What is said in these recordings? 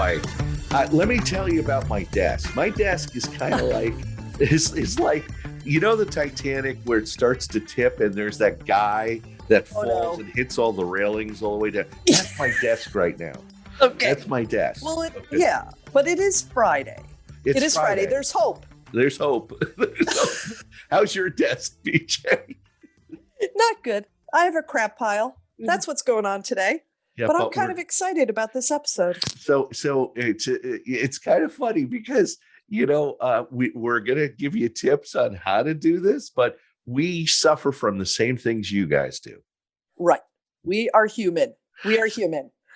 boy. Let me tell you about my desk. My desk is kind of like, is like, the Titanic where it starts to tip and there's that guy that falls and hits all the railings all the way down. That's my desk right now. Okay. That's my desk. Well, Okay. yeah, but it is Friday. It is Friday. There's hope. There's hope. There's hope. How's your desk, BJ? Not good. I have a crap pile. That's what's going on today. Yeah, but I'm kind of excited about this episode. So it's kind of funny because we're gonna give you tips on how to do this, but we suffer from the same things you guys do. Right. We are human.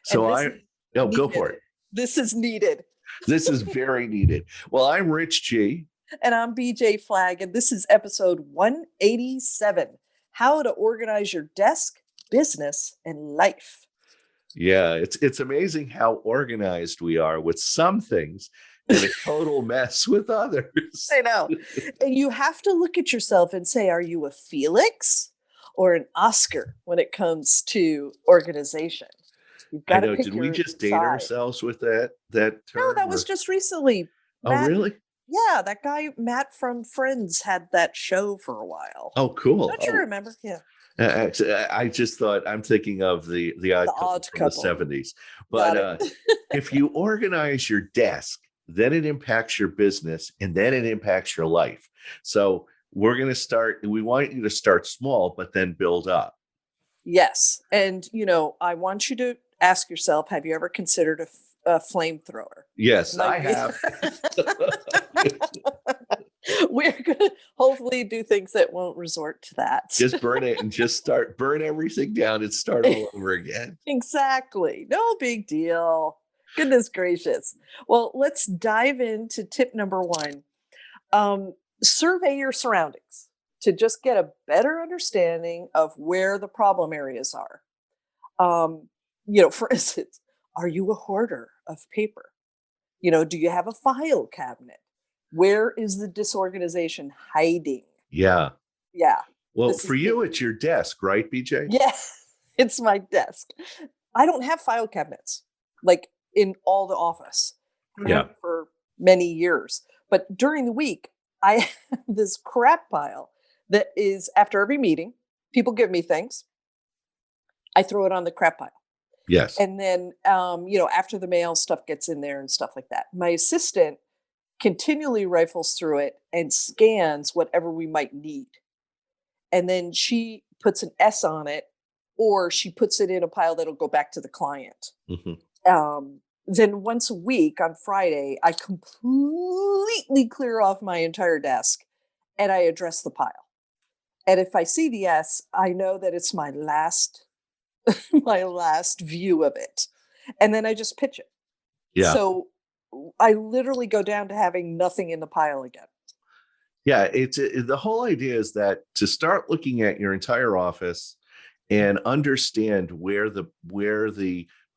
So go for it. This is needed. This is very needed. Well, I'm Rich G. And I'm BJ Flagg, and this is episode 187, How to Organize Your Desk, Business, and Life. Yeah, it's amazing how organized we are with some things and a total mess with others. I know. And you have to look at yourself and say, are you a Felix or an Oscar when it comes to organization? You've got to pick Did we just date side. Ourselves with that term? No, that was just recently. Matt, really? Yeah, that guy Matt from Friends had that show for a while. Oh, cool. Don't you remember? Yeah. I just thought I'm thinking of the Odd Couple from the 70s. But if you organize your desk, then it impacts your business and then it impacts your life. So we're going to start. We want you to start small, but then build up. Yes. And, I want you to ask yourself, have you ever considered a flamethrower? Yes, I have. We're going to hopefully do things that won't resort to that. Just burn it and burn everything down and start all over again. Exactly. No big deal. Goodness gracious. Well, let's dive into tip number 1. Survey your surroundings to just get a better understanding of where the problem areas are. For instance, are you a hoarder of paper? Do you have a file cabinet? Where is the disorganization hiding? Yeah. Yeah. Well, for you, it's your desk, right, BJ? Yeah, it's my desk. I don't have file cabinets like in all the office. For many years. But during the week, I have this crap pile that is after every meeting, people give me things. I throw it on the crap pile. Yes. And then, after the mail, stuff gets in there and stuff like that. My assistant continually rifles through it and scans whatever we might need. And then she puts an S on it, or she puts it in a pile that'll go back to the client. Mm-hmm. Then once a week on Friday, I completely clear off my entire desk and I address the pile. And if I see the S, I know that it's my last view of it. And then I just pitch it. Yeah. So I literally go down to having nothing in the pile again. Yeah, the whole idea is that to start looking at your entire office and understand where the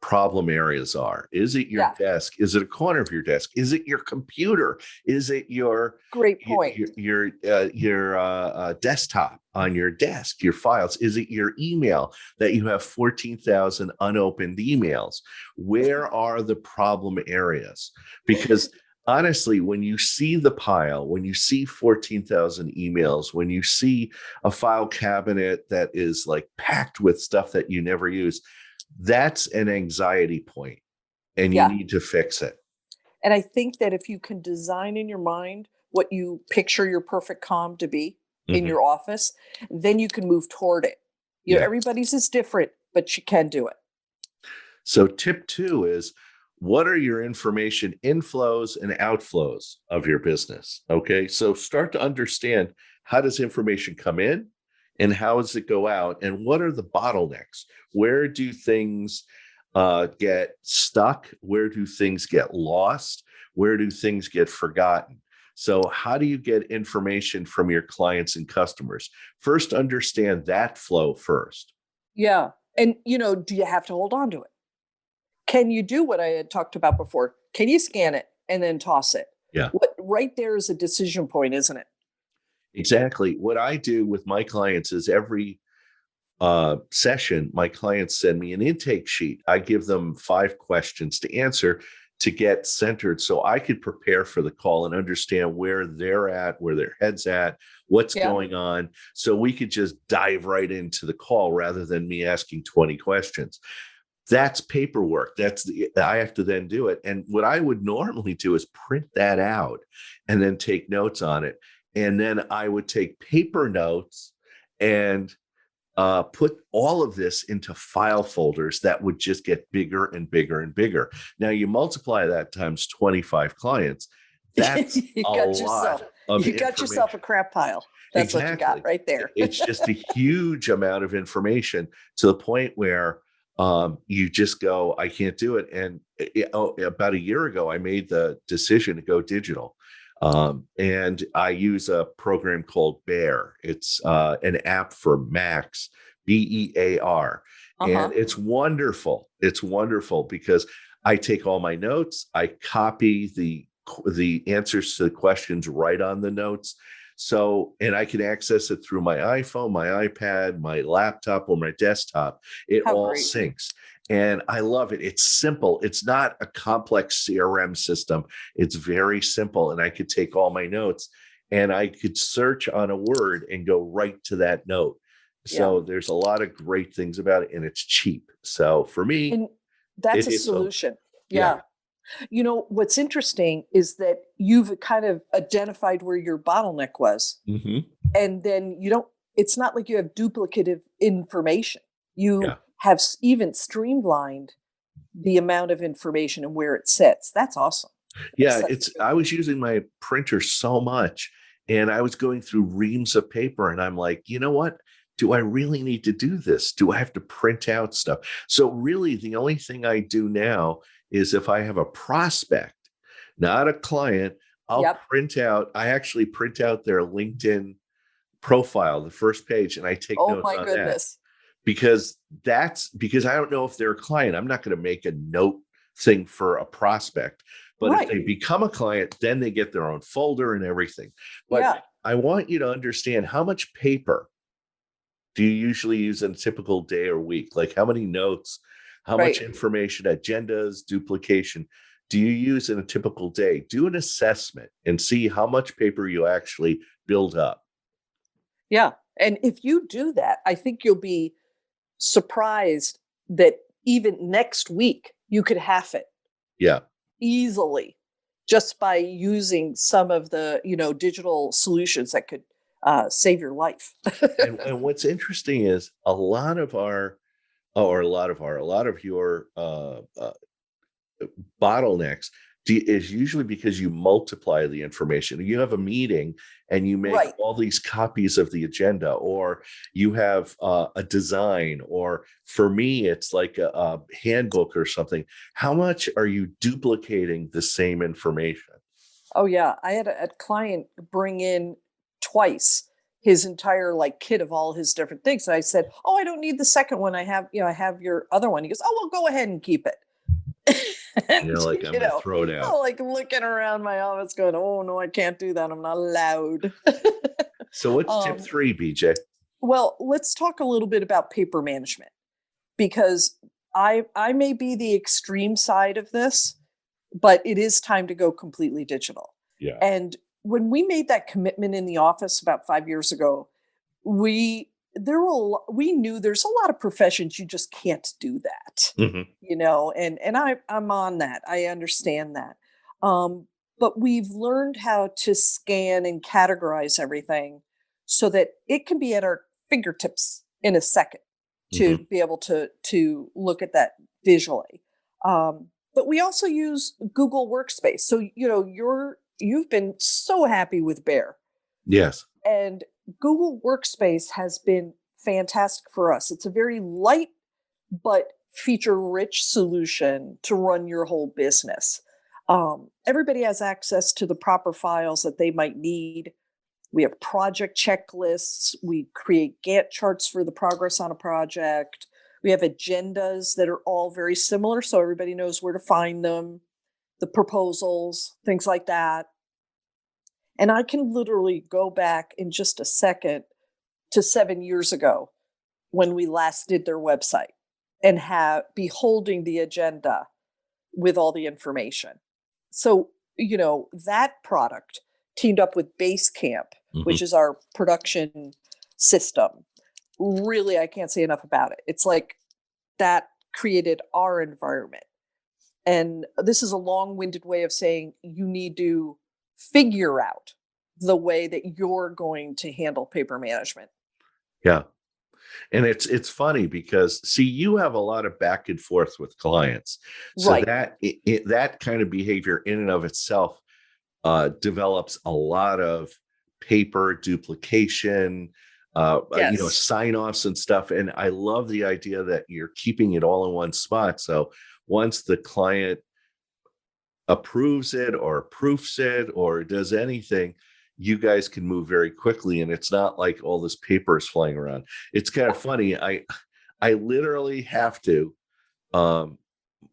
problem areas are. Is it your desk? Is it a corner of your desk? Is it your computer? Is it your great point? Your desktop on your desk? Your files? Is it your email that you have 14,000 unopened emails? Where are the problem areas? Because honestly, when you see the pile, when you see 14,000 emails, when you see a file cabinet that is like packed with stuff that you never use, that's an anxiety point, and you need to fix it. And I think that if you can design in your mind what you picture your perfect calm to be in your office, then you can move toward it. Everybody's is different, but you can do it. So tip 2 is, what are your information inflows and outflows of your business? Okay, so start to understand, how does information come in and how does it go out? And what are the bottlenecks? Where do things get stuck? Where do things get lost? Where do things get forgotten? So how do you get information from your clients and customers? First, understand that flow first. Yeah. And, do you have to hold on to it? Can you do what I had talked about before? Can you scan it and then toss it? Yeah. Right there is a decision point, isn't it? Exactly. What I do with my clients is every session, my clients send me an intake sheet. I give them 5 questions to answer to get centered so I could prepare for the call and understand where they're at, where their head's at, what's Yeah. going on. So we could just dive right into the call rather than me asking 20 questions. That's paperwork. I have to then do it. And what I would normally do is print that out and then take notes on it. And then I would take paper notes and put all of this into file folders that would just get bigger and bigger and bigger. Now you multiply that times 25 clients. That's you a got yourself lot of you got information. yourself a crap pile. That's what you got Exactly. right there. It's just a huge amount of information to the point where you just go, I can't do it. And about a year ago, I made the decision to go digital. And I use a program called Bear. It's an app for Macs, Bear. And Uh-huh. it's wonderful. It's wonderful because I take all my notes, I copy the answers to the questions right on the notes. So, and I can access it through my iPhone, my iPad, my laptop, or my desktop. It How all great. syncs. And I love it. It's simple. It's not a complex CRM system. It's very simple. And I could take all my notes and I could search on a word and go right to that note. Yeah. So there's a lot of great things about it and it's cheap. So for me, And that's it a hits home. solution. Yeah. Yeah. What's interesting is that you've kind of identified where your bottleneck was. Mhm. And then it's not like you have duplicative information. Yeah. You have even streamlined the amount of information and where it sits. That's awesome. That's Yeah, such a good I thing. was using my printer so much and I was going through reams of paper and I'm like, you know what? Do I really need to do this? Do I have to print out stuff? So really the only thing I do now is if I have a prospect, not a client, Yep. I actually print out their LinkedIn profile, the first page, and I take Oh notes my on that goodness. because I don't know if they're a client. I'm not going to make a note thing for a prospect. But if Right. they become a client, then they get their own folder and everything. But Yeah. I want you to understand how much paper do you usually use in a typical day or week? Like how many notes, how much Right. information, agendas, duplication do you use in a typical day? Do an assessment and see how much paper you actually build up. Yeah. And if you do that, I think you'll be surprised that even next week you could half it Yeah. easily just by using some of the digital solutions that could save your life. And what's interesting is a lot of your bottlenecks is usually because you multiply the information. You have a meeting and you make Right. all these copies of the agenda, or you have a design, or for me, it's like a handbook or something. How much are you duplicating the same information? Oh yeah, I had a client bring in twice his entire like kit of all his different things, and I said, "Oh, I don't need the second one. I have your other one." He goes, "Oh, well, go ahead and keep it." And Like I'm going to throw it I'm out. like looking around my office, going, "Oh no, I can't do that. I'm not allowed." So what's tip um, 3, BJ? well, let's talk a little bit about paper management because I may be the extreme side of this, but it is time to go completely digital. Yeah. And when we made that commitment in the office about 5 years ago, we knew there's a lot of professions you just can't do that, Mhm. and I'm on that. I understand that. But we've learned how to scan and categorize everything so that it can be at our fingertips in a second to Mhm. be able to look at that visually. But we also use Google Workspace. So you've been so happy with Bear, Yes. and Google Workspace has been fantastic for us. It's a very light but feature rich solution to run your whole business. Everybody has access to the proper files that they might need. We have project checklists. We create Gantt charts for the progress on a project. We have agendas that are all very similar, so everybody knows where to find them, the proposals, things like that. And I can literally go back in just a second to 7 years ago when we last did their website and have be holding the agenda with all the information. So, that product teamed up with Basecamp, Mhm. which is our production system. Really, I can't say enough about it. It's like that created our environment. And this is a long winded way of saying you need to figure out the way that you're going to handle paper management. Yeah. And it's funny because see, you have a lot of back and forth with clients, so Right. that that kind of behavior in and of itself develops a lot of paper duplication, Yes. sign offs and stuff. And I love the idea that you're keeping it all in one spot. So once the client approves it or proofs it or does anything, you guys can move very quickly. And it's not like all this paper is flying around. It's kind of funny. I literally have to, um,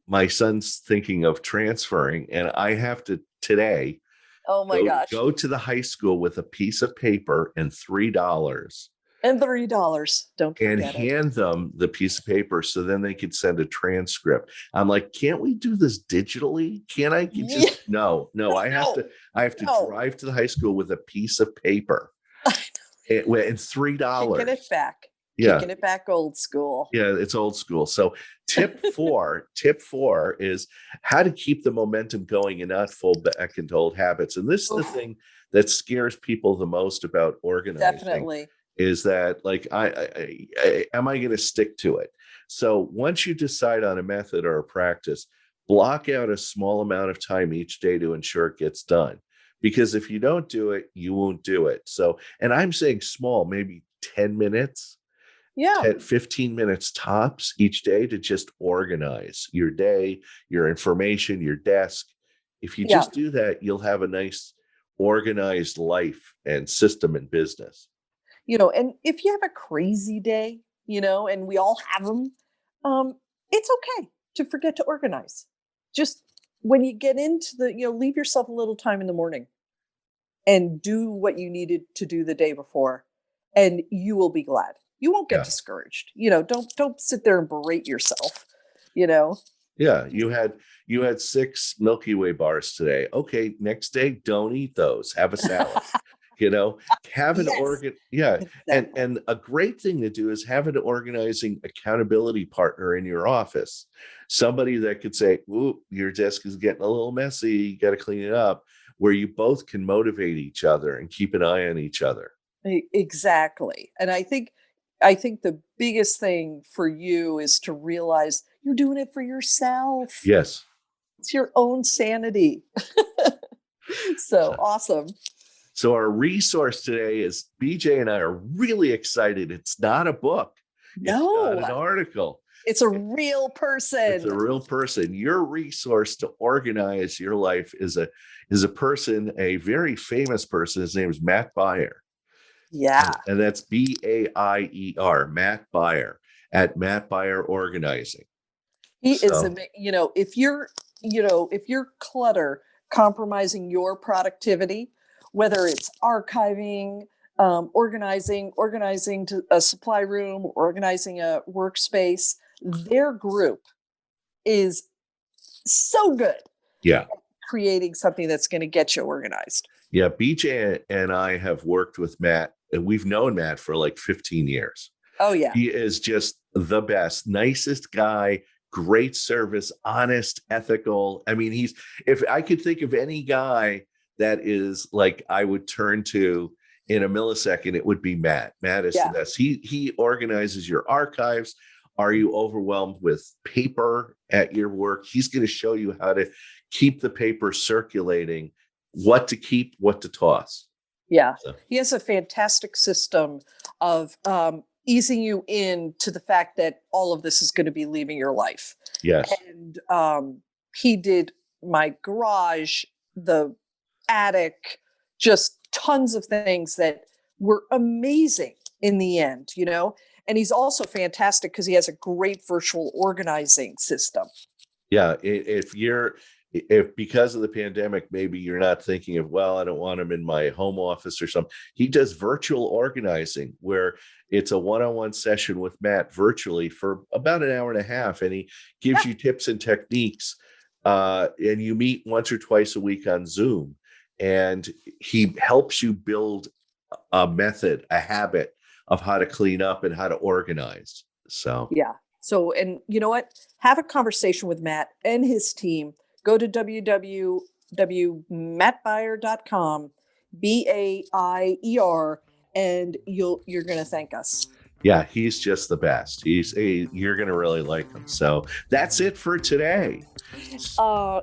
my son's thinking of transferring, and I have to today Oh my go gosh. go to the high school with a piece of paper and $3 And $3. Don't and forget it. hand them the piece of paper so then they could send a transcript. I'm like, can't we do this digitally? Can't I get Yeah. just no, No. I have to No. drive to the high school with a piece of paper and Kicking $3. it back. Yeah. Kicking it back old school. Yeah, it's old school. So tip four is how to keep the momentum going and not fall back into old habits. And this is the Oof, thing that scares people the most about organizing definitely. is that like am I going to stick to it? So once you decide on a method or a practice, block out a small amount of time each day to ensure it gets done. Because if you don't do it, you won't do it. So, and I'm saying small, maybe 10 minutes, Yeah. 10, 15 minutes tops each day to just organize your day, your information, your desk. If you Yeah. just do that, you'll have a nice organized life and system in business. And if you have a crazy day, and we all have them, it's okay to forget to organize. Just when you get into leave yourself a little time in the morning and do what you needed to do the day before, and you will be glad. You won't get Yeah. discouraged. Don't sit there and berate yourself. You know, Yeah. You had 6 Milky Way bars today. Okay. Next day, don't eat those. Have a salad. You know, have an yes, organ. Yeah. And exactly. and a great thing to do is have an organizing accountability partner in your office. Somebody that could say, ooh, your desk is getting a little messy. You got to clean it up, where you both can motivate each other and keep an eye on each other. Exactly. And I think the biggest thing for you is to realize you're doing it for yourself. Yes. It's your own sanity. So awesome. So our resource today is BJ and I are really excited. It's not a book. It's not No, an article. it's a real It's person. a real person. Your resource to organize your life is a person, a very famous person. His name is Matt Beyer. Yeah. And that's Baier, Matt Beyer at Matt Beyer Organizing. He is So if you're clutter compromising your productivity, whether it's archiving, organizing to a supply room, organizing a workspace, their group is so good yeah. creating something that's going to get you organized. Yeah. BJ and I have worked with Matt, and we've known Matt for like 15 years. Oh yeah. He is just the best, nicest guy, great service, honest, ethical. I mean, if I could think of any guy that is like I would turn to in a millisecond, it would be Matt. Matt is the Yeah. best. He organizes your archives. Are you overwhelmed with paper at your work? He's going to show you how to keep the paper circulating, what to keep, what to toss. Yeah. So, He has a fantastic system of easing you into the fact that all of this is going to be leaving your life. yes. And he did my garage, the attic, just tons of things that were amazing in the end. And he's also fantastic because he has a great virtual organizing system. Yeah, if because of the pandemic, maybe you're not thinking of, well, I don't want him in my home office or something. He does virtual organizing where it's a one-on-one session with Matt virtually for about an hour and a half, and he gives Yeah. you tips and techniques and you meet once or twice a week on Zoom, and he helps you build a method, a habit of how to clean up and how to organize. So, Yeah. So, and you know what? Have a conversation with Matt and his team. Go to www.mattbaier.com, Baier, and you're going to thank us. yeah, he's just the best. You're going to really like him. So that's it for today.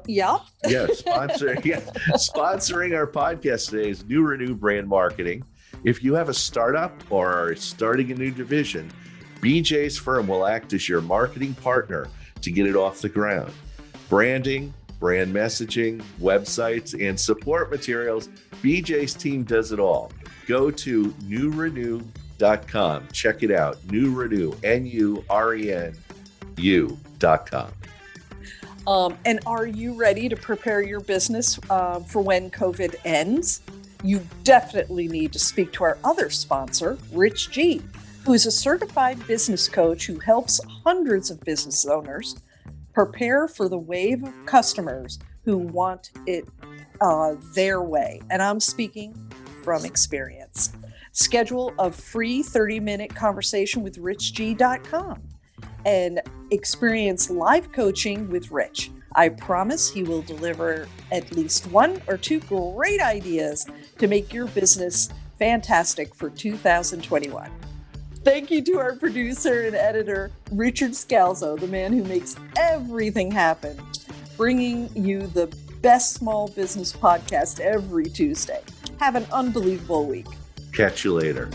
Yeah. Yeah, sponsoring our podcast today is New Renew Brand Marketing. If you have a startup or are starting a new division, BJ's firm will act as your marketing partner to get it off the ground. Branding, brand messaging, websites, and support materials, BJ's team does it all. Go to newrenew.com. Check it out. New Renew, NURENU.com. And are you ready to prepare your business for when COVID ends? You definitely need to speak to our other sponsor, Rich G, who is a certified business coach who helps hundreds of business owners prepare for the wave of customers who want it their way. And I'm speaking from experience. Schedule a free 30-minute conversation with richg.com and experience live coaching with Rich. I promise he will deliver at least one or two great ideas to make your business fantastic for 2021. Thank you to our producer and editor, Richard Scalzo, the man who makes everything happen, bringing you the best small business podcast every Tuesday. Have an unbelievable week. Catch you later.